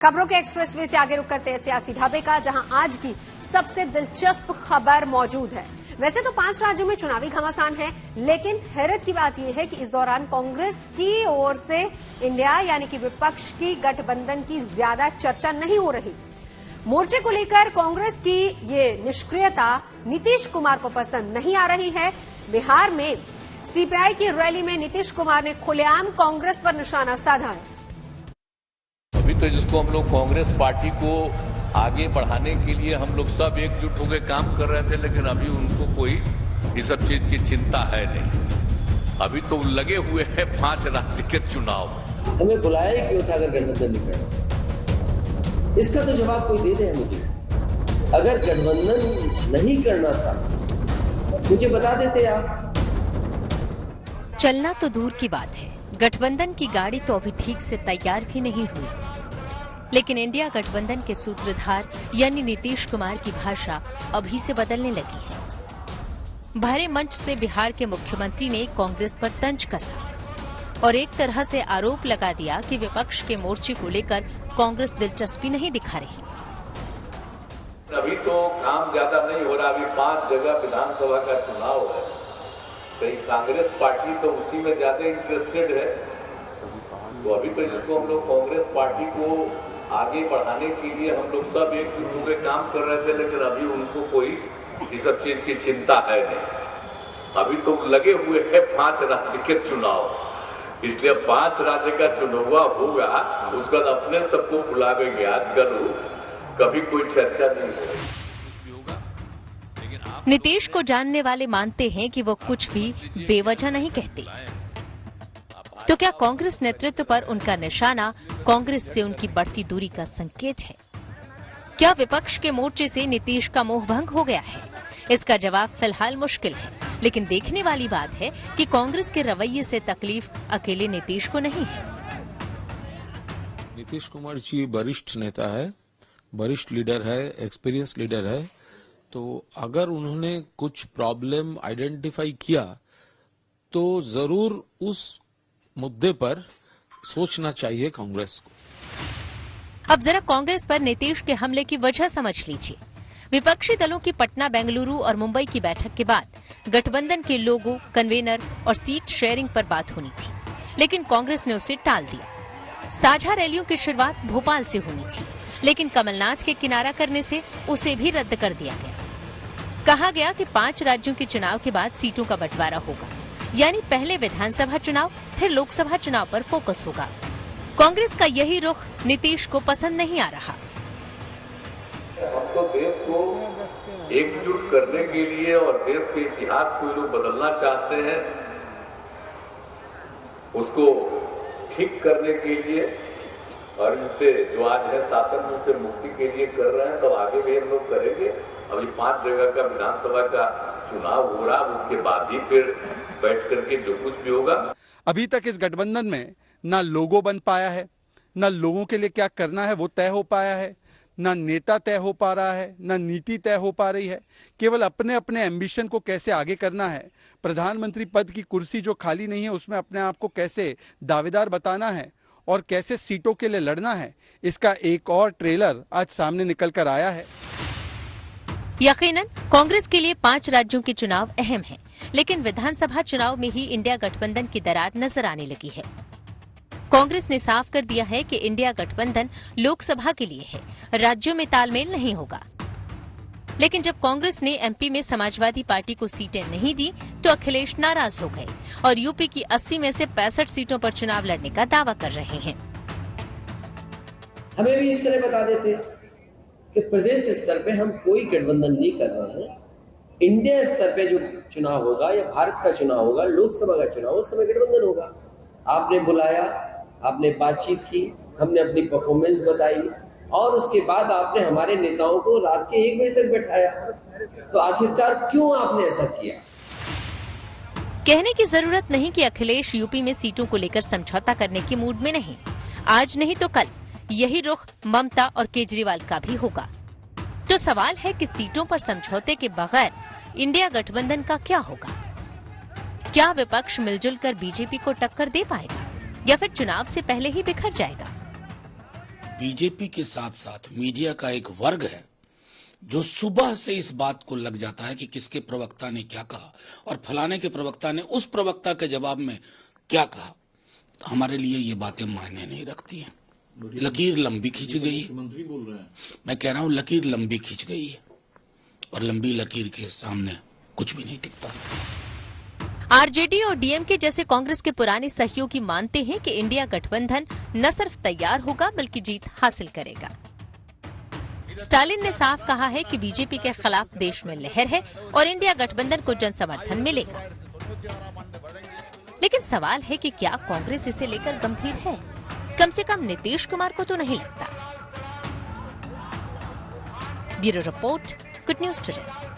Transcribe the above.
खबरों के एक्सप्रेसवे से आगे रुक करते हैं सियासी ढाबे का, जहां आज की सबसे दिलचस्प खबर मौजूद है। वैसे तो 5 राज्यों में चुनावी घमासान है, लेकिन हैरत की बात यह है कि इस दौरान कांग्रेस की ओर से इंडिया यानी कि विपक्ष की गठबंधन की ज्यादा चर्चा नहीं हो रही। मोर्चे को लेकर कांग्रेस की ये निष्क्रियता नीतीश कुमार को पसंद नहीं आ रही है। बिहार में सीपीआई की रैली में नीतीश कुमार ने खुलेआम कांग्रेस पर निशाना साधा है। अभी तो जिसको हम लोग कांग्रेस पार्टी को आगे बढ़ाने के लिए हम लोग सब एकजुट होकर काम कर रहे थे, लेकिन अभी उनको कोई इस सब चीज की चिंता है नहीं। अभी तो लगे हुए हैं 5 राज्य के चुनाव। हमें बुलाया ही क्यों था अगर गठबंधन नहीं करना? इसका तो जवाब कोई दे दे मुझे। अगर गठबंधन नहीं करना था मुझे बता देते आप। चलना तो दूर की बात है, गठबंधन की गाड़ी तो अभी ठीक से तैयार भी नहीं हुई, लेकिन इंडिया गठबंधन के सूत्रधार यानी नीतीश कुमार की भाषा अभी से बदलने लगी है। भरे मंच से बिहार के मुख्यमंत्री ने कांग्रेस पर तंज कसा और एक तरह से आरोप लगा दिया कि विपक्ष के मोर्चे को लेकर कांग्रेस दिलचस्पी नहीं दिखा रही। अभी तो काम ज्यादा नहीं हो रहा, अभी 5 जगह विधानसभा का चुनाव है, तो कांग्रेस पार्टी तो उसी में ज्यादा इंटरेस्टेड है। तो अभी तो जिसको हम लोग कांग्रेस पार्टी को आगे बढ़ाने के लिए हम लोग सब एकजुट होकर काम कर रहे थे, लेकिन अभी उनको कोई इस सब चीज की चिंता है नहीं। अभी तो लगे हुए हैं 5 राज्य के चुनाव, इसलिए 5 राज्य का चुनाव होगा, उसके बाद अपने सबको बुलावेंगे। आजकल कभी कोई चर्चा नहीं हो रही। नीतीश को जानने वाले मानते हैं कि वो कुछ भी बेवजह नहीं कहते। तो क्या कांग्रेस नेतृत्व पर उनका निशाना कांग्रेस से उनकी बढ़ती दूरी का संकेत है? क्या विपक्ष के मोर्चे से नीतीश का मोह भंग हो गया है? इसका जवाब फिलहाल मुश्किल है, लेकिन देखने वाली बात है कि कांग्रेस के रवैये से तकलीफ अकेले नीतीश को नहीं है। नीतीश कुमार जी वरिष्ठ नेता है, वरिष्ठ लीडर है, एक्सपीरियंस लीडर है। तो अगर उन्होंने कुछ प्रॉब्लम आइडेंटिफाई किया तो जरूर उस मुद्दे पर सोचना चाहिए कांग्रेस को। अब जरा कांग्रेस पर नीतीश के हमले की वजह समझ लीजिए। विपक्षी दलों की पटना, बेंगलुरु और मुंबई की बैठक के बाद गठबंधन के लोगों, कन्वेनर और सीट शेयरिंग पर बात होनी थी, लेकिन कांग्रेस ने उसे टाल दिया। साझा रैलियों की शुरुआत भोपाल से होनी थी, लेकिन कमलनाथ के किनारा करने से उसे भी रद्द कर दिया गया। कहा गया कि 5 राज्यों के चुनाव के बाद सीटों का बंटवारा होगा, यानी पहले विधानसभा चुनाव फिर लोकसभा चुनाव पर फोकस होगा। कांग्रेस का यही रुख नीतीश को पसंद नहीं आ रहा। हम तो देश को एकजुट करने के लिए और देश के इतिहास को लोग बदलना चाहते हैं, उसको ठीक करने के लिए और इनसे जो आज है शासन उनसे मुक्ति के लिए कर रहे हैं, तो आगे भी हम लोग करेंगे। अभी 5 जगह का विधानसभा का चुनाव हो रहा, उसके बाद ही फिर बैठ करके जो कुछ भी होगा। अभी तक इस गठबंधन में ना लोगो बन पाया है, ना लोगों के लिए क्या करना है वो तय हो पाया है, ना नेता तय हो पा रहा है, ना नीति तय हो पा रही है। केवल अपने अपने एम्बिशन को कैसे आगे करना है, प्रधानमंत्री पद की कुर्सी जो खाली नहीं है उसमें अपने आप को कैसे दावेदार बताना है और कैसे सीटों के लिए लड़ना है, इसका एक और ट्रेलर आज सामने निकल कर आया है। यकीनन कांग्रेस के लिए 5 राज्यों के चुनाव अहम हैं, लेकिन विधानसभा चुनाव में ही इंडिया गठबंधन की दरार नजर आने लगी है। कांग्रेस ने साफ कर दिया है कि इंडिया गठबंधन लोकसभा के लिए है, राज्यों में तालमेल नहीं होगा। लेकिन जब कांग्रेस ने एमपी में समाजवादी पार्टी को सीटें नहीं दी तो अखिलेश नाराज हो गए और यूपी की 80 में से 65 सीटों पर चुनाव लड़ने का दावा कर रहे हैं। हमें भी इस तरह बता देते कि प्रदेश स्तर पे हम कोई गठबंधन नहीं कर रहे हैं, इंडिया स्तर पे जो चुनाव होगा या भारत का चुनाव होगा, लोकसभा का चुनाव, उस समय गठबंधन होगा। आपने बुलाया, आपने बातचीत की, हमने अपनी परफॉर्मेंस बताई और उसके बाद आपने हमारे नेताओं को रात के 1 बजे तक बैठाया। तो आखिरकार क्यों आपने ऐसा किया? कहने की जरूरत नहीं कि अखिलेश यूपी में सीटों को लेकर समझौता करने की मूड में नहीं। आज नहीं तो कल यही रुख ममता और केजरीवाल का भी होगा। तो सवाल है कि सीटों पर समझौते के बगैर इंडिया गठबंधन का क्या होगा? क्या विपक्ष मिलजुल कर बीजेपी को टक्कर दे पाएगा या फिर चुनाव से पहले ही बिखर जाएगा? बीजेपी के साथ साथ मीडिया का एक वर्ग है जो सुबह से इस बात को लग जाता है कि किसके प्रवक्ता ने क्या कहा और फलाने के प्रवक्ता ने उस प्रवक्ता के जवाब में क्या कहा। हमारे लिए ये बातें मायने नहीं रखती हैं। लकीर लंबी खींच गई है। मंत्री बोल रहे हैं। मैं कह रहा हूं लकीर लंबी खींच गई है और लंबी लकीर के सामने कुछ भी नहीं टिकता। आरजेडी और डीएमके जैसे कांग्रेस के पुराने सहयोगी मानते हैं कि इंडिया गठबंधन न सिर्फ तैयार होगा बल्कि जीत हासिल करेगा। स्टालिन ने साफ कहा है कि बीजेपी के खिलाफ देश में लहर है और इंडिया गठबंधन को जन समर्थन मिलेगा। लेकिन सवाल है कि क्या कांग्रेस इसे लेकर गंभीर है? कम से कम नीतीश कुमार को तो नहीं लगता। Bureau report, good news today.